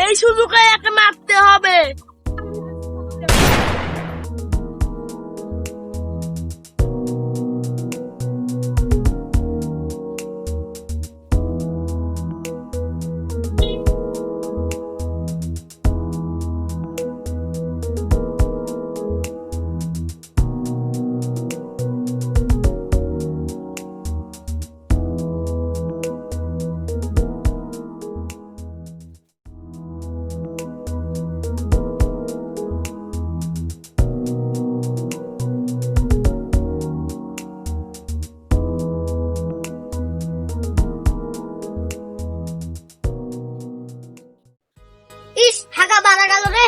এই সুযোগে একে মারতে হবে। ইস, হাগা বানা গেল রে।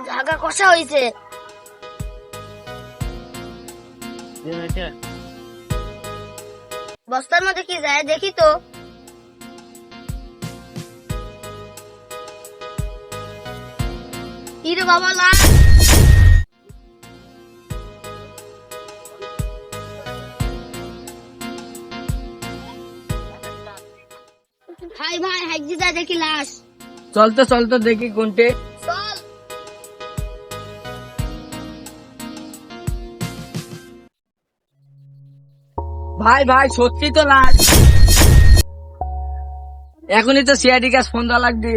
জায়গা কষা হয়েছে। বস্তার মধ্যে কি যায় দেখি তো। ইরে বাবা, লাশ। হাই ভাই, হাইজি যা দেখি লাশ। চলতে চলতে দেখি কোনটে। চল। ভাই ভাই, সত্যি তো লাশ। এখনই তো সিআইডি কাজ ফোন দেওয়া লাগবে।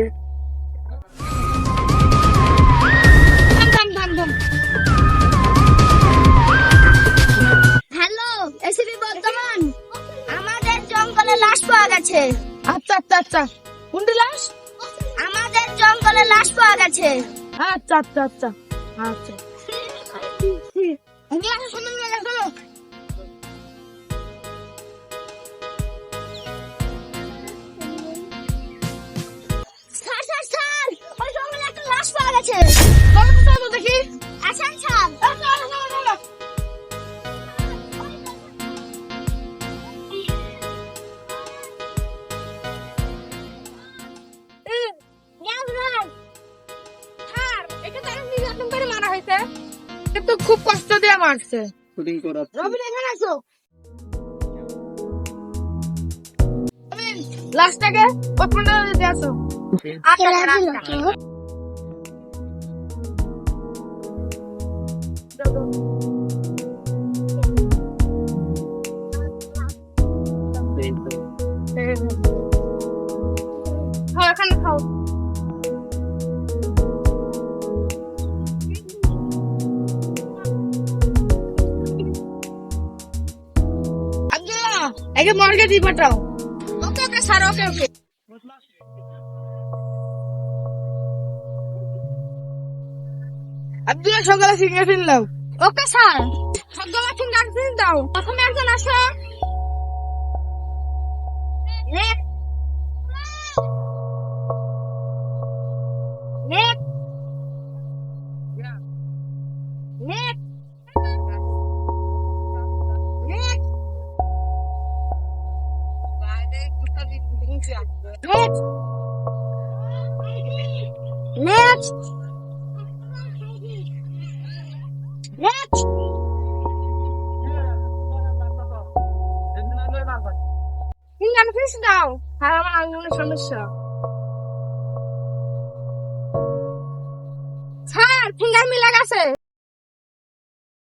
হ্যালো, এসিবি বর্তমান। আমাদের জঙ্গলে লাশ পাওয়া গেছে। আচ্ছা আচ্ছা আচ্ছা, কোনটি লাশ? আমাদের জঙ্গলে লাশ পাওয়া গেছে। আচ্ছা আচ্ছা আচ্ছা আচ্ছা। স্যার স্যার স্যার, ওই জঙ্গলে একটা লাশ পাওয়া গেছে। দেখি। আসেন স্যার। কিন্তু খুব কষ্ট দিয়ে মারছে। রবিন, এখানে আসো। লাশটাকে হসপিটালে দিতে আসো। খাও, এখানে খাও। একে মর্গে দিয়ে পাঠাও। ওকে ওকে স্যার, ওকে ওকে। আব্দুল্লাহ, সকালে ফিঙ্গারপ্রিন্ট দাও। ওকে স্যার, সবগুলা ফিঙ্গারপ্রিন্ট দাও। প্রথমে একজন আসো। Next next next next next. Fingerprint দাও। আর আমার আঙুলের সমস্যা। স্যার, ফিঙ্গার মিলে গেছে।